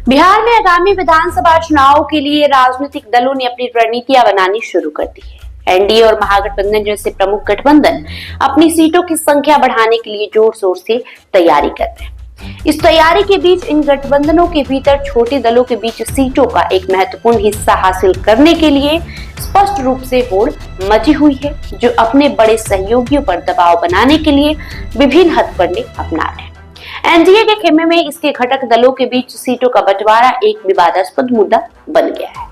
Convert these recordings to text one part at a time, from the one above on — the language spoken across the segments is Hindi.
बिहार में आगामी विधानसभा चुनाव के लिए राजनीतिक दलों ने अपनी रणनीतियां बनानी शुरू कर दी है। एनडीए और महागठबंधन जैसे प्रमुख गठबंधन अपनी सीटों की संख्या बढ़ाने के लिए जोर शोर से तैयारी कर रहे हैं। इस तैयारी के बीच इन गठबंधनों के भीतर छोटे दलों के बीच सीटों का एक महत्वपूर्ण हिस्सा हासिल करने के लिए स्पष्ट रूप से होड़ मची हुई है, जो अपने बड़े सहयोगियों पर दबाव बनाने के लिए विभिन्न हथकंडे अपना रहे हैं। एनडीए के खेमे में इसके घटक दलों के बीच सीटों का बंटवारा एक विवादास्पद मुद्दा बन गया है।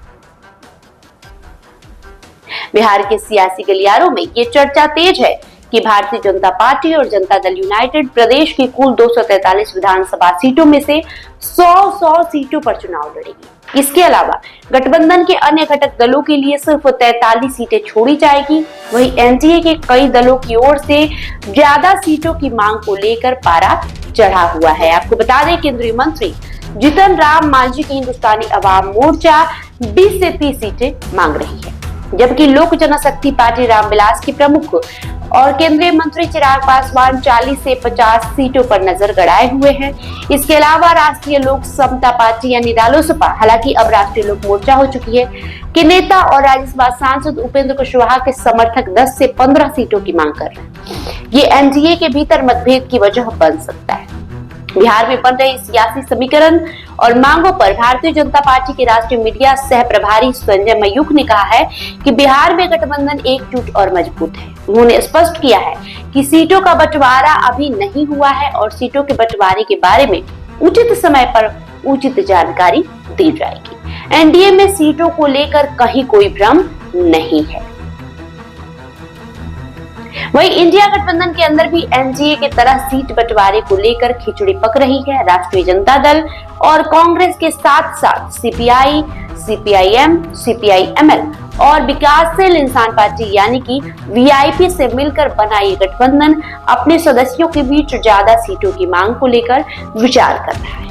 बिहार के सियासी गलियारों में ये चर्चा तेज है कि भारतीय जनता पार्टी और जनता दल यूनाइटेड प्रदेश की कुल 243 विधानसभा सीटों में से 100 सीटों पर चुनाव लड़ेगी। इसके अलावा गठबंधन के अन्य घटक दलों के लिए सिर्फ 43 सीटें छोड़ी जाएगी। वहीं एनडीए के कई दलों की ओर से ज्यादा सीटों की मांग को लेकर पारा चढ़ा हुआ है। आपको बता दें, केंद्रीय मंत्री जीतन राम मांझी की हिंदुस्तानी अवाम मोर्चा 20 से 30 सीटें मांग रही है, जबकि लोक जनशक्ति पार्टी रामविलास के प्रमुख और केंद्रीय मंत्री चिराग पासवान 40 से 50 सीटों पर नजर गड़ाए हुए हैं। इसके अलावा राष्ट्रीय लोक समता पार्टी यानी रालोसपा, हालांकि अब राष्ट्रीय लोक मोर्चा हो चुकी है, के नेता और राज्यसभा सांसद उपेंद्र कुशवाहा के समर्थक 10 से 15 सीटों की मांग कर रहे हैं। ये एनडीए के भीतर मतभेद की वजह बन सकता है। बिहार में बन रहे सियासी समीकरण और मांगों पर भारतीय जनता पार्टी के राष्ट्रीय मीडिया सह प्रभारी संजय मयूख ने कहा है कि बिहार में गठबंधन एकजुट और मजबूत है। उन्होंने स्पष्ट किया है कि सीटों का बंटवारा अभी नहीं हुआ है और सीटों के बंटवारे के बारे में उचित समय पर उचित जानकारी दी जाएगी। एनडीए में सीटों को लेकर कहीं कोई भ्रम नहीं है। वहीं इंडिया गठबंधन के अंदर भी एनडीए की तरह सीट बंटवारे को लेकर खिचड़ी पक रही है। राष्ट्रीय जनता दल और कांग्रेस के साथ साथ सीपीआई, सीपीआईएम, सीपीआईएमएल और विकासशील इंसान पार्टी यानी कि वीआईपी से मिलकर बना ये गठबंधन अपने सदस्यों के बीच ज्यादा सीटों की मांग को लेकर विचार कर रहा है।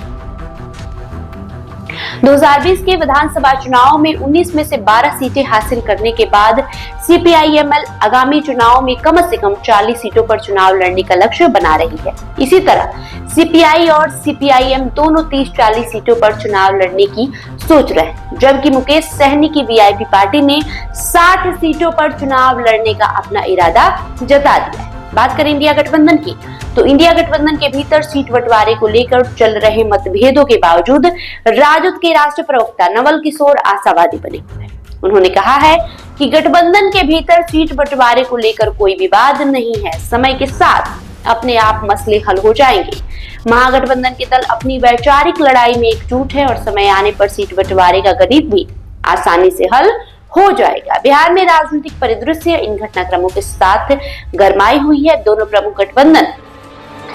2020 के विधानसभा चुनाव में 19 में से 12 सीटें हासिल करने के बाद सीपीआईएमएल आगामी चुनाव में कम से कम 40 सीटों पर चुनाव लड़ने का लक्ष्य बना रही है। इसी तरह सीपीआई और सीपीआईएम दोनों 30-40 सीटों पर चुनाव लड़ने की सोच रहे हैं, जबकि मुकेश सहनी की वीआईपी पार्टी ने 60 सीटों पर चुनाव लड़ने का अपना इरादा जता दिया है। बात करें इंडिया गठबंधन की, तो इंडिया गठबंधन के भीतर सीट बंटवारे को लेकर चल रहे मतभेदों के बावजूद राजद के राष्ट्रीय प्रवक्ता नवल किशोर आशावादी बने हुए हैं। उन्होंने कहा है कि गठबंधन के भीतर सीट बंटवारे को लेकर कोई विवाद नहीं है, समय के साथ अपने आप मसले हल हो जाएंगे। महागठबंधन के दल अपनी वैचारिक लड़ाई में एकजुट है और समय आने पर सीट बंटवारे का गणित भी आसानी से हल हो जाएगा। बिहार में राजनीतिक परिदृश्य इन घटनाक्रमों के साथ गरमाई हुई है। दोनों प्रमुख गठबंधन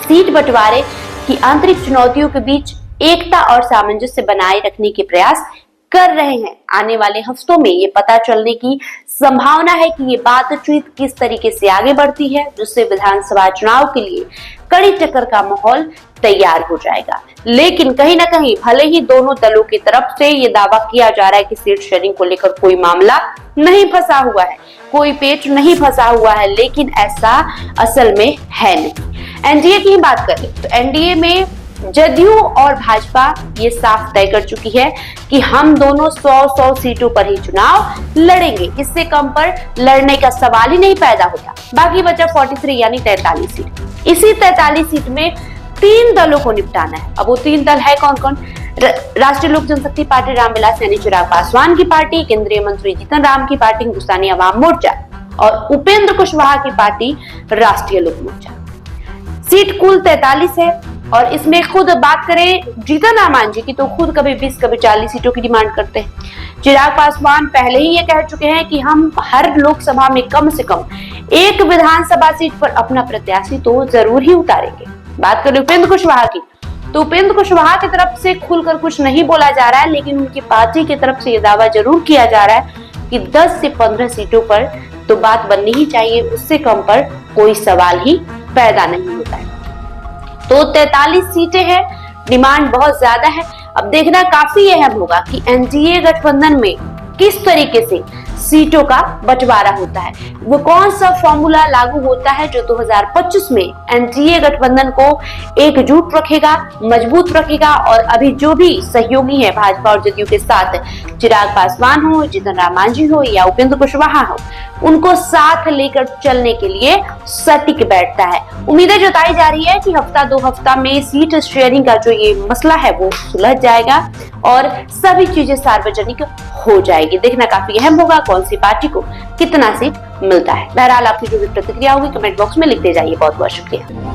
सीट बंटवारे की आंतरिक चुनौतियों के बीच एकता और सामंजस्य बनाए रखने के प्रयास कर रहे हैं। आने वाले हफ्तों में ये पता चलने की संभावना है कि ये बातचीत किस तरीके से आगे बढ़ती है, जिससे विधानसभा चुनाव के लिए कड़ी टक्कर का माहौल तैयार हो जाएगा। लेकिन कहीं ना कहीं भले ही दोनों दलों की तरफ से ये दावा किया जा रहा है कि सीट शेयरिंग को लेकर कोई मामला नहीं फंसा हुआ है, कोई पेच नहीं फंसा हुआ है, लेकिन ऐसा असल में है नहीं। एनडीए की ही बात करें तो एनडीए में जदयू और भाजपा ये साफ तय कर चुकी है कि हम दोनों 100 सीटों पर ही चुनाव लड़ेंगे, इससे कम पर लड़ने का सवाल ही नहीं पैदा होता। बाकी बचा 43 यानी 43 सीट। इसी 43 सीट में 3 दलों को निपटाना है। अब वो 3 दल है कौन कौन? राष्ट्रीय लोक जनशक्ति पार्टी रामविलास यानी चिराग पासवान की पार्टी, केंद्रीय मंत्री जीतन राम की पार्टी हिंदुस्तानी अवाम मोर्चा और उपेंद्र कुशवाहा की पार्टी राष्ट्रीय लोक मोर्चा। सीट कुल 43 है और इसमें खुद बात करें जीतन राम मांझी की तो खुद कभी 20 कभी 40 सीटों की डिमांड करते हैं। चिराग पासवान पहले ही ये कह चुके हैं कि हम हर लोकसभा में कम से कम एक विधानसभा सीट पर अपना प्रत्याशी तो जरूर ही उतारेंगे। बात करें उपेंद्र कुशवाहा की तो उपेंद्र कुशवाहा की तरफ से खुलकर कुछ नहीं बोला जा रहा है, लेकिन उनकी पार्टी की तरफ से ये दावा जरूर किया जा रहा है कि 10 से 15 सीटों पर तो बात बननी ही चाहिए, उससे कम पर कोई सवाल ही पैदा नहीं होता है। तो 43 सीटें हैं, डिमांड बहुत ज्यादा है। अब देखना काफी अहम होगा कि एनडीए गठबंधन में किस तरीके से सीटों का बंटवारा होता है। वो कौन सा फॉर्मूला लागू होता है जो 2025 में एनडीए गठबंधन को एकजुट रखेगा, मजबूत रखेगा और अभी जो भी सहयोगी है भाजपा और जदयू के साथ, चिराग पासवान हो, जीतन राम मांझी हो या उपेंद्र कुशवाहा हो, उनको साथ लेकर चलने के लिए सटीक बैठता है। उम्मीदें जताई जा रही है कि हफ्ता 2 हफ्ता में सीट शेयरिंग का जो ये मसला है वो सुलझ जाएगा और सभी चीजें सार्वजनिक हो जाएगी। देखना काफी अहम होगा कौन सी पार्टी को कितना सीट मिलता है। बहरहाल आपकी जो भी प्रतिक्रिया होगी कमेंट बॉक्स में लिखते जाइए। बहुत बहुत शुक्रिया।